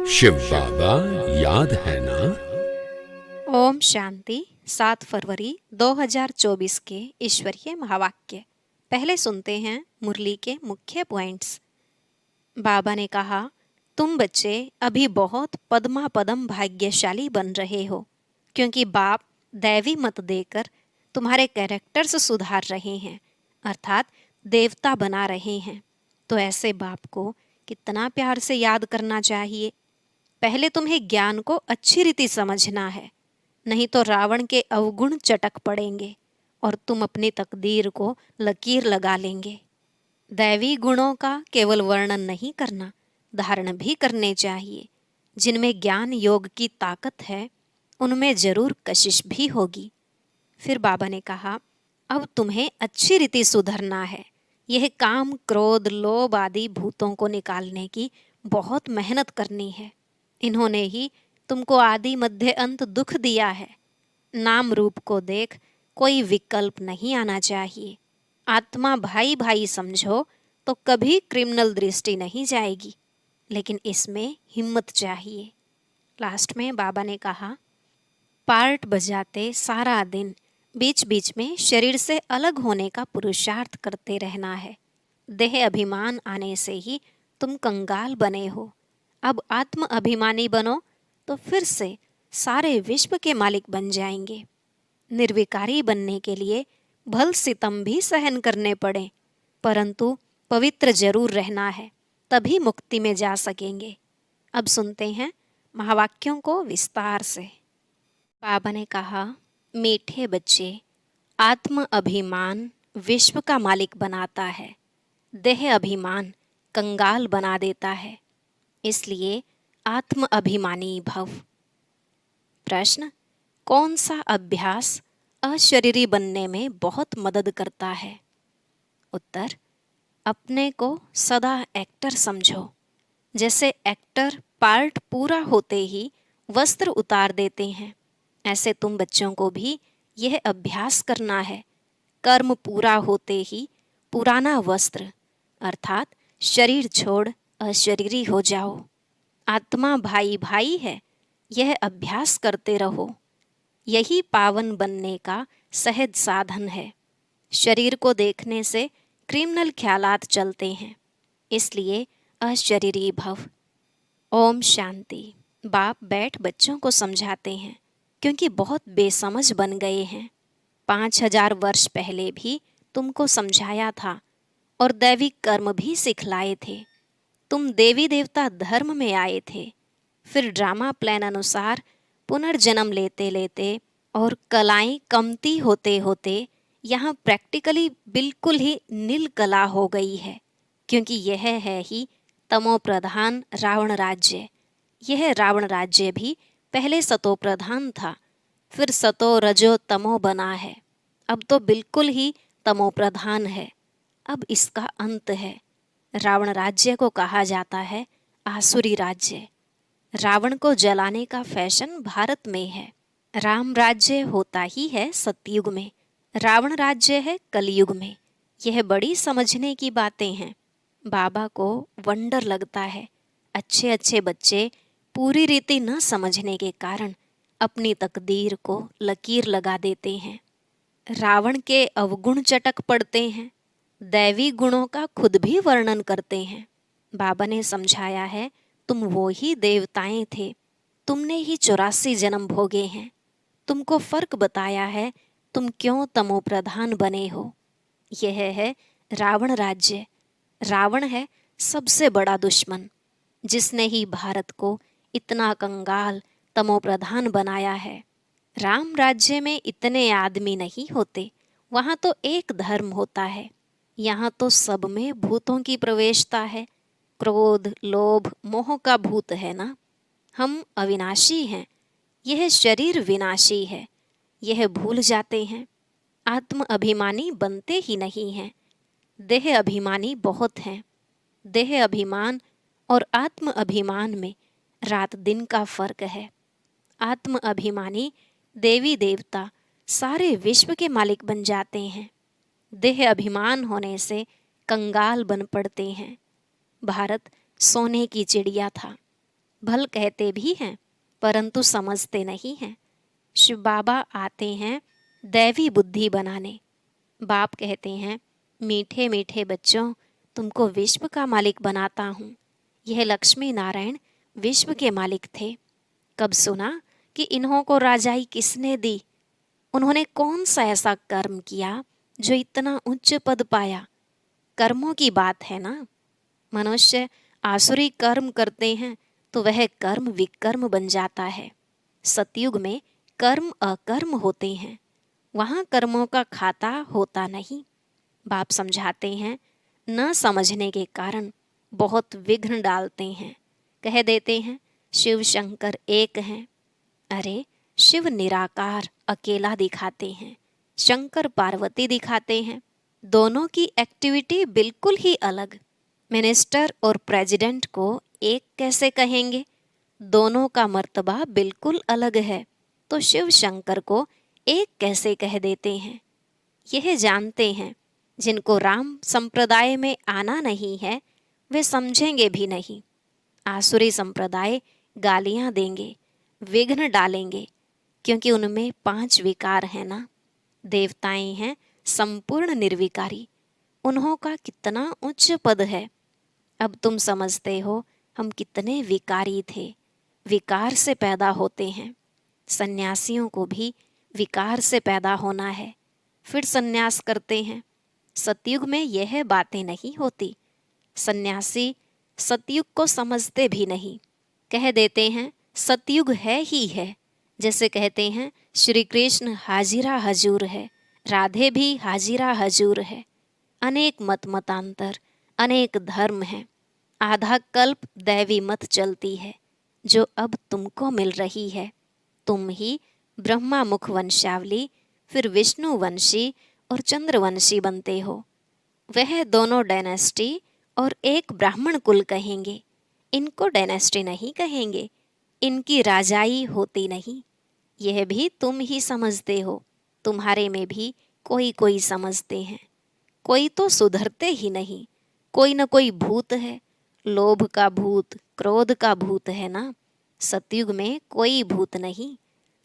शिव बाबा याद है ना। ओम शांति। 7 फरवरी 2024 के ईश्वरीय महावाक्य। पहले सुनते हैं मुरली के मुख्य पॉइंट्स। बाबा ने कहा, तुम बच्चे अभी बहुत पद्मा पदम भाग्यशाली बन रहे हो, क्योंकि बाप दैवी मत देकर तुम्हारे कैरेक्टर्स सुधार रहे हैं, अर्थात देवता बना रहे हैं। तो ऐसे बाप को कितना प्यार से याद करना चाहिए। पहले तुम्हें ज्ञान को अच्छी रीति समझना है, नहीं तो रावण के अवगुण चटक पड़ेंगे और तुम अपनी तकदीर को लकीर लगा लेंगे। दैवी गुणों का केवल वर्णन नहीं करना, धारण भी करने चाहिए। जिनमें ज्ञान योग की ताकत है, उनमें जरूर कशिश भी होगी। फिर बाबा ने कहा, अब तुम्हें अच्छी रीति सुधरना है। यह काम क्रोध लोभ आदि भूतों को निकालने की बहुत मेहनत करनी है। इन्होंने ही तुमको आदि मध्य अंत दुख दिया है। नाम रूप को देख कोई विकल्प नहीं आना चाहिए। आत्मा भाई भाई समझो तो कभी क्रिमिनल दृष्टि नहीं जाएगी, लेकिन इसमें हिम्मत चाहिए। लास्ट में बाबा ने कहा, पार्ट बजाते सारा दिन बीच बीच में शरीर से अलग होने का पुरुषार्थ करते रहना है। देह अभिमान आने से ही तुम कंगाल बने हो। अब आत्म अभिमानी बनो तो फिर से सारे विश्व के मालिक बन जाएंगे। निर्विकारी बनने के लिए भल सितम भी सहन करने पड़े, परंतु पवित्र जरूर रहना है, तभी मुक्ति में जा सकेंगे। अब सुनते हैं महावाक्यों को विस्तार से। बाबा ने कहा, मीठे बच्चे, आत्म अभिमान विश्व का मालिक बनाता है, देह अभिमान कंगाल बना देता है। इसलिए आत्म अभिमानी भव। प्रश्न, कौन सा अभ्यास अशरीरी बनने में बहुत मदद करता है? उत्तर, अपने को सदा एक्टर समझो। जैसे एक्टर पार्ट पूरा होते ही वस्त्र उतार देते हैं, ऐसे तुम बच्चों को भी यह अभ्यास करना है। कर्म पूरा होते ही पुराना वस्त्र अर्थात शरीर छोड़ अशरीरी हो जाओ। आत्मा भाई भाई है, यह अभ्यास करते रहो। यही पावन बनने का सहज साधन है। शरीर को देखने से क्रिमिनल ख्यालात चलते हैं, इसलिए अशरीरी भव। ओम शांति। बाप बैठ बच्चों को समझाते हैं, क्योंकि बहुत बेसमझ बन गए हैं। 5000 वर्ष पहले भी तुमको समझाया था और दैविक कर्म भी सिखलाए थे। तुम देवी देवता धर्म में आए थे, फिर ड्रामा प्लान अनुसार पुनर्जन्म लेते लेते और कलाएं कमती होते होते यहाँ प्रैक्टिकली बिल्कुल ही नील कला हो गई है, क्योंकि यह है ही तमो प्रधान रावण राज्य। यह रावण राज्य भी पहले सतो प्रधान था, फिर सतो रजो तमो बना है, अब तो बिल्कुल ही तमो प्रधान है। अब इसका अंत है। रावण राज्य को कहा जाता है आसुरी राज्य। रावण को जलाने का फैशन भारत में है। राम राज्य होता ही है सतयुग में, रावण राज्य है कलयुग में। यह बड़ी समझने की बातें हैं। बाबा को वंडर लगता है, अच्छे अच्छे बच्चे पूरी रीति न समझने के कारण अपनी तकदीर को लकीर लगा देते हैं। रावण के अवगुण चटक पड़ते हैं, दैवी गुणों का खुद भी वर्णन करते हैं। बाबा ने समझाया है, तुम वो ही देवताएं थे, तुमने ही 84 जन्म भोगे हैं। तुमको फर्क बताया है, तुम क्यों तमो प्रधान बने हो। यह है रावण राज्य। रावण है सबसे बड़ा दुश्मन, जिसने ही भारत को इतना कंगाल तमो प्रधान बनाया है। राम राज्य में इतने आदमी नहीं होते, वहाँ तो एक धर्म होता है। यहाँ तो सब में भूतों की प्रवेशता है। क्रोध लोभ मोह का भूत है ना। हम अविनाशी हैं, यह शरीर विनाशी है, यह भूल जाते हैं। आत्म अभिमानी बनते ही नहीं हैं। देह अभिमानी बहुत हैं। देह अभिमान और आत्म अभिमान में रात दिन का फर्क है। आत्म अभिमानी देवी देवता सारे विश्व के मालिक बन जाते हैं। देह अभिमान होने से कंगाल बन पड़ते हैं। भारत सोने की चिड़िया था, भल कहते भी हैं परंतु समझते नहीं हैं। शिव बाबा आते हैं दैवी बुद्धि बनाने। बाप कहते हैं, मीठे मीठे बच्चों, तुमको विश्व का मालिक बनाता हूँ। यह लक्ष्मी नारायण विश्व के मालिक थे। कब सुना कि इन्हों को राजाई किसने दी? उन्होंने कौन सा ऐसा कर्म किया जो इतना उच्च पद पाया? कर्मों की बात है ना। मनुष्य आसुरी कर्म करते हैं तो वह कर्म विकर्म बन जाता है। सतयुग में कर्म अकर्म होते हैं, वहाँ कर्मों का खाता होता नहीं। बाप समझाते हैं, न समझने के कारण बहुत विघ्न डालते हैं। कह देते हैं शिव शंकर एक हैं। अरे शिव निराकार अकेला दिखाते हैं, शंकर पार्वती दिखाते हैं। दोनों की एक्टिविटी बिल्कुल ही अलग। मिनिस्टर और प्रेसिडेंट को एक कैसे कहेंगे? दोनों का मर्तबा बिल्कुल अलग है। तो शिव शंकर को एक कैसे कह देते हैं? यह जानते हैं, जिनको राम संप्रदाय में आना नहीं है वे समझेंगे भी नहीं। आसुरी संप्रदाय गालियां देंगे, विघ्न डालेंगे, क्योंकि उनमें 5 विकार हैं ना। देवताएं हैं संपूर्ण निर्विकारी, उन्हों का कितना उच्च पद है। अब तुम समझते हो हम कितने विकारी थे। विकार से पैदा होते हैं। सन्यासियों को भी विकार से पैदा होना है, फिर सन्यास करते हैं। सतयुग में यह बातें नहीं होती। सन्यासी सतयुग को समझते भी नहीं, कह देते हैं सतयुग है ही है। जैसे कहते हैं श्री कृष्ण हाजिरा हजूर है, राधे भी हाजिरा हजूर है। अनेक मत मतांतर, अनेक धर्म हैं। आधा कल्प दैवी मत चलती है जो अब तुमको मिल रही है। तुम ही ब्रह्मा मुख वंशावली, फिर विष्णु वंशी और चंद्रवंशी बनते हो। वह दोनों डायनेस्टी और एक ब्राह्मण कुल कहेंगे, इनको डायनेस्टी नहीं कहेंगे। इनकी राजाई होती नहीं। यह भी तुम ही समझते हो। तुम्हारे में भी कोई कोई समझते हैं। कोई तो सुधरते ही नहीं। कोई न कोई भूत है। लोभ का भूत, क्रोध का भूत है ना। सतयुग में कोई भूत नहीं।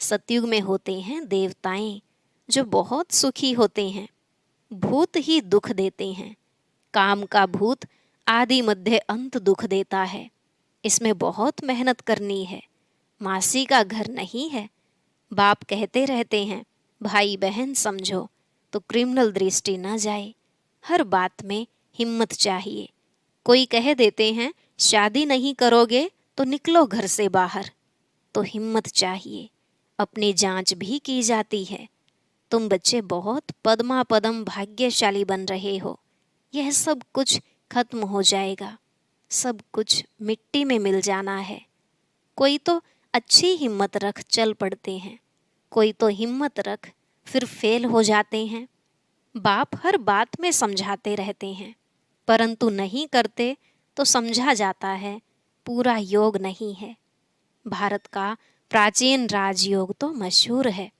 सतयुग में होते हैं देवताएं जो बहुत सुखी होते हैं। भूत ही दुख देते हैं। काम का भूत आदि मध्य अंत दुख देता है। इसमें बहुत मेहनत करनी है। मासी का घर नहीं है। बाप कहते रहते हैं भाई बहन समझो तो क्रिमिनल दृष्टि न जाए। हर बात में हिम्मत चाहिए। कोई कह देते हैं शादी नहीं करोगे तो निकलो घर से बाहर, तो हिम्मत चाहिए। अपनी जांच भी की जाती है। तुम बच्चे बहुत पद्मा पदम भाग्यशाली बन रहे हो। यह सब कुछ खत्म हो जाएगा। सब कुछ मिट्टी में मिल जाना है। कोई तो अच्छी हिम्मत रख चल पड़ते हैं, कोई तो हिम्मत रख फिर फेल हो जाते हैं। बाप हर बात में समझाते रहते हैं, परंतु नहीं करते तो समझा जाता है पूरा योग नहीं है। भारत का प्राचीन राजयोग तो मशहूर है।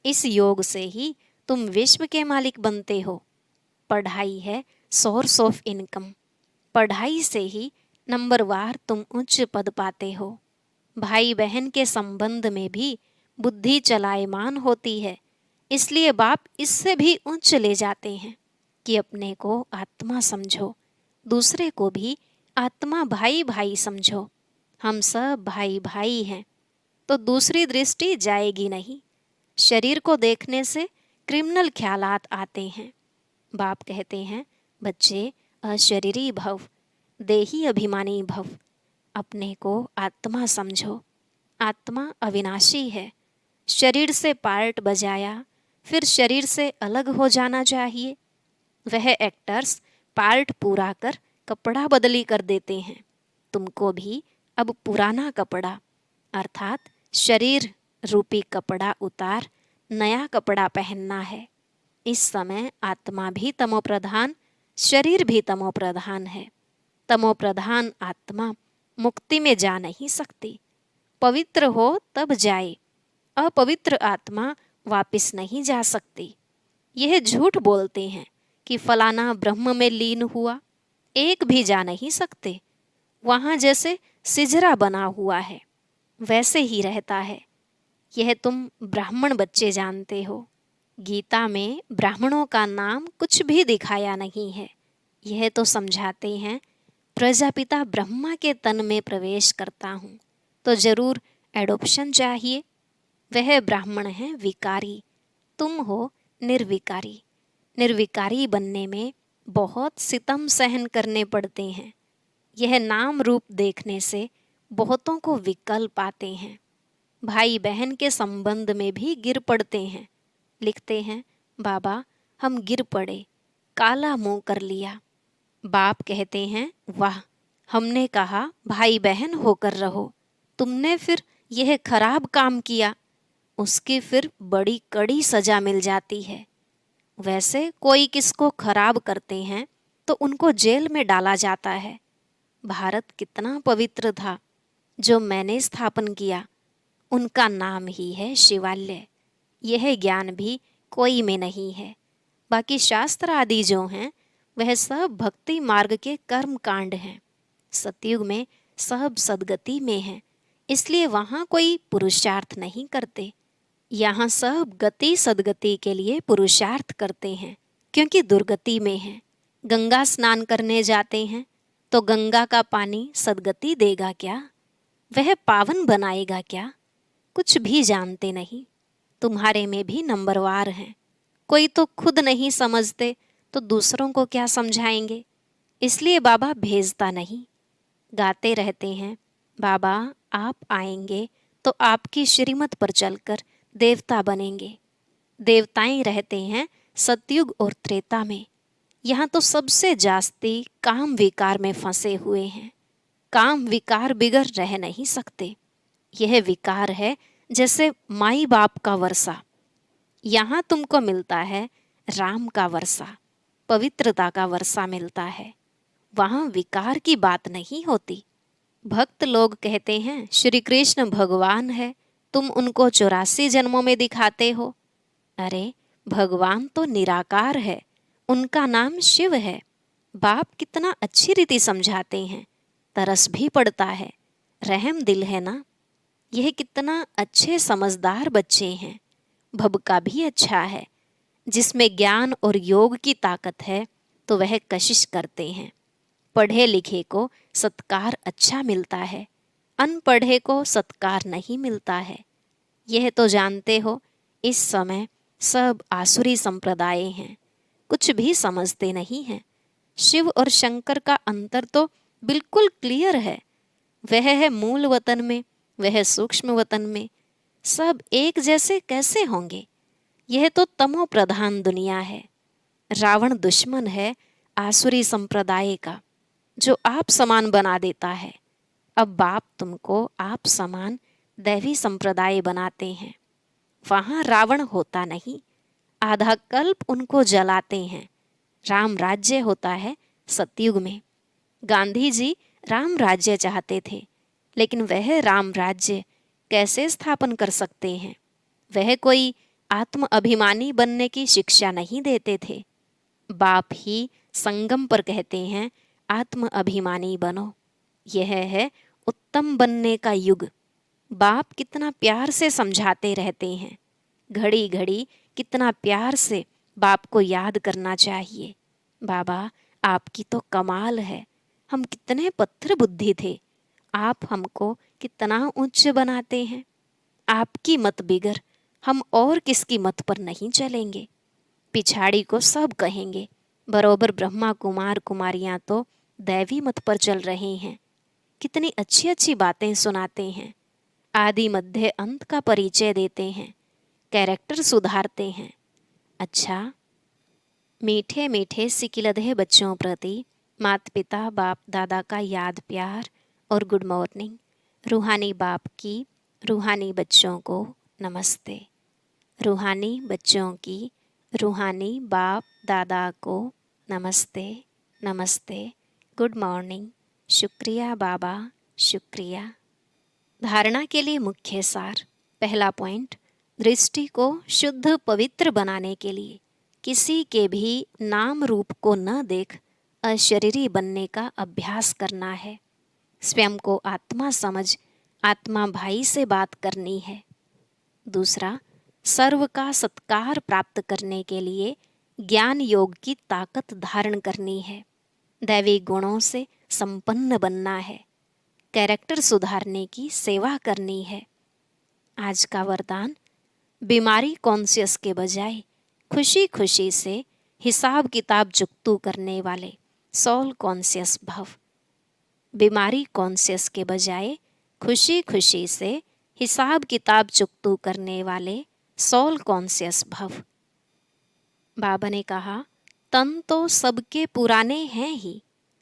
इस योग से ही तुम विश्व के मालिक बनते हो। पढ़ाई है सोर्स ऑफ इनकम। पढ़ाई से ही नंबरवार तुम उच्च पद पाते हो। भाई बहन के संबंध में भी बुद्धि चलायमान होती है। इसलिए बाप इससे भी उच्च ले जाते हैं कि अपने को आत्मा समझो, दूसरे को भी आत्मा भाई भाई समझो। हम सब भाई भाई हैं, तो दूसरी दृष्टि जाएगी नहीं। शरीर को देखने से क्रिमिनल ख्यालात आते हैं। बाप कहते हैं बच्चे अशरीरी भव, देही अभिमानी भव। अपने को आत्मा समझो। आत्मा अविनाशी है। शरीर से पार्ट बजाया फिर शरीर से अलग हो जाना चाहिए। वह एक्टर्स पार्ट पूरा कर कपड़ा बदली कर देते हैं। तुमको भी अब पुराना कपड़ा अर्थात शरीर रूपी कपड़ा उतार नया कपड़ा पहनना है। इस समय आत्मा भी तमोप्रधान, शरीर भी तमोप्रधान है। तमोप्रधान आत्मा मुक्ति में जा नहीं सकती। पवित्र हो तब जाए। अपवित्र आत्मा वापिस नहीं जा सकती। यह झूठ बोलते हैं कि फलाना ब्रह्म में लीन हुआ। एक भी जा नहीं सकते। वहाँ जैसे सिजरा बना हुआ है वैसे ही रहता है। यह तुम ब्राह्मण बच्चे जानते हो। गीता में ब्राह्मणों का नाम कुछ भी दिखाया नहीं है। यह तो समझाते हैं प्रजापिता ब्रह्मा के तन में प्रवेश करता हूँ तो जरूर एडॉप्शन चाहिए। वह ब्राह्मण है विकारी, तुम हो निर्विकारी। निर्विकारी बनने में बहुत सितम सहन करने पड़ते हैं। यह नाम रूप देखने से बहुतों को विकल्प आते हैं। भाई बहन के संबंध में भी गिर पड़ते हैं। लिखते हैं, बाबा हम गिर पड़े, काला मुंह कर लिया। बाप कहते हैं, वाह, हमने कहा भाई बहन होकर रहो, तुमने फिर यह खराब काम किया। उसकी फिर बड़ी कड़ी सजा मिल जाती है। वैसे कोई किसको खराब करते हैं तो उनको जेल में डाला जाता है। भारत कितना पवित्र था जो मैंने स्थापन किया, उनका नाम ही है शिवालय। यह ज्ञान भी कोई में नहीं है। बाकी शास्त्र आदि जो हैं वह सब भक्ति मार्ग के कर्म कांड हैं। सतयुग में सब सदगति में है, इसलिए वहाँ कोई पुरुषार्थ नहीं करते। यहाँ सब गति सदगति के लिए पुरुषार्थ करते हैं, क्योंकि दुर्गति में है। गंगा स्नान करने जाते हैं तो गंगा का पानी सदगति देगा क्या? वह पावन बनाएगा क्या? कुछ भी जानते नहीं। तुम्हारे में भी नंबरवार हैं। कोई तो खुद नहीं समझते तो दूसरों को क्या समझाएंगे? इसलिए बाबा भेजता नहीं। गाते रहते हैं, बाबा आप आएंगे तो आपकी श्रीमत पर चलकर देवता बनेंगे। देवताएं रहते हैं सतयुग और त्रेता में। यहाँ तो सबसे जास्ती काम विकार में फंसे हुए हैं। काम विकार बिगड़ रह नहीं सकते। यह विकार है जैसे माई बाप का वर्षा। यहाँ तुमको मिलता है राम का वर्षा, पवित्रता का वर्षा मिलता है। वहाँ विकार की बात नहीं होती। भक्त लोग कहते हैं श्री कृष्ण भगवान है, तुम उनको 84 जन्मों में दिखाते हो। अरे भगवान तो निराकार है, उनका नाम शिव है। बाप कितना अच्छी रीति समझाते हैं, तरस भी पड़ता है, रहम दिल है ना। यह कितना अच्छे समझदार बच्चे हैं। भबका भी अच्छा है। जिसमें ज्ञान और योग की ताकत है तो वह कशिश करते हैं। पढ़े लिखे को सत्कार अच्छा मिलता है, अनपढ़े को सत्कार नहीं मिलता है। यह तो जानते हो इस समय सब आसुरी संप्रदाय हैं, कुछ भी समझते नहीं हैं। शिव और शंकर का अंतर तो बिल्कुल क्लियर है। वह है मूल वतन में, वह सूक्ष्म वतन में। सब एक जैसे कैसे होंगे? यह तो तमो प्रधान दुनिया है। रावण दुश्मन है आसुरी संप्रदाय का, जो आप समान बना देता है। अब बाप तुमको आप समान दैवी संप्रदाय बनाते हैं। वहाँ रावण होता नहीं, आधा कल्प उनको जलाते हैं। राम राज्य होता है सतयुग में। गांधी जी राम राज्य चाहते थे, लेकिन वह राम राज्य कैसे स्थापन कर सकते हैं? वह कोई आत्म अभिमानी बनने की शिक्षा नहीं देते थे। बाप ही संगम पर कहते हैं आत्म अभिमानी बनो। यह है उत्तम बनने का युग। बाप कितना प्यार से समझाते रहते हैं। घड़ी घड़ी कितना प्यार से बाप को याद करना चाहिए। बाबा आपकी तो कमाल है, हम कितने पत्थर बुद्धि थे, आप हमको कितना उच्च बनाते हैं। आपकी मत बिगर हम और किसकी मत पर नहीं चलेंगे। पिछाड़ी को सब कहेंगे, बरोबर ब्रह्मा कुमार कुमारियां तो दैवी मत पर चल रहे हैं। कितनी अच्छी अच्छी बातें सुनाते हैं। आदि मध्य अंत का परिचय देते हैं, कैरेक्टर सुधारते हैं। अच्छा, मीठे मीठे सिकिलधे बच्चों प्रति माता पिता बाप दादा का याद प्यार और गुड मॉर्निंग। रूहानी बाप की रूहानी बच्चों को नमस्ते। रूहानी बच्चों की रूहानी बाप दादा को नमस्ते नमस्ते, गुड मॉर्निंग, शुक्रिया बाबा, शुक्रिया। धारणा के लिए मुख्य सार। पहला पॉइंट, दृष्टि को शुद्ध पवित्र बनाने के लिए किसी के भी नाम रूप को न देख अशरीरी बनने का अभ्यास करना है। स्वयं को आत्मा समझ आत्मा भाई से बात करनी है। दूसरा, सर्व का सत्कार प्राप्त करने के लिए ज्ञान योग की ताकत धारण करनी है। दैवी गुणों से संपन्न बनना है। कैरेक्टर सुधारने की सेवा करनी है। आज का वरदान, बीमारी कॉन्शियस के बजाय खुशी खुशी से हिसाब किताब चुकतू करने वाले सोल कॉन्शियस भव। बीमारी कॉन्शियस के बजाय खुशी खुशी से हिसाब किताब चुकतू करने वाले सोल कॉन्शियस भव। बाबा ने कहा, तन तो सबके पुराने हैं ही,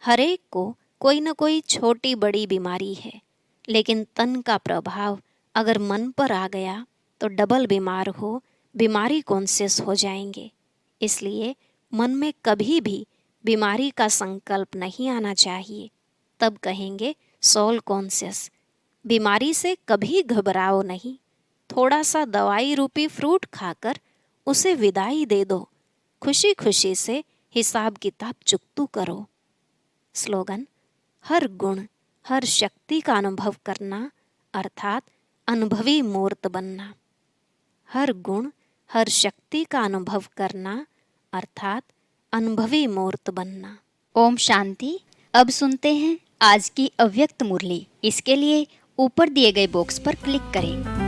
हर एक को कोई न कोई छोटी बड़ी बीमारी है, लेकिन तन का प्रभाव अगर मन पर आ गया तो डबल बीमार हो, बीमारी कॉन्शियस हो जाएंगे। इसलिए मन में कभी भी बीमारी का संकल्प नहीं आना चाहिए। तब कहेंगे सोल कॉन्शियस। बीमारी से कभी घबराओ नहीं। थोड़ा सा दवाई रूपी फ्रूट खाकर उसे विदाई दे दो। खुशी खुशी से हिसाब किताब चुकतू करो। स्लोगन, हर गुण हर शक्ति का अनुभव करना अर्थात अनुभवी मूर्त बनना। हर गुण हर शक्ति का अनुभव करना अर्थात अनुभवी मूर्त बनना। ओम शांति। अब सुनते हैं आज की अव्यक्त मुरली। इसके लिए ऊपर दिए गए बॉक्स पर क्लिक करें।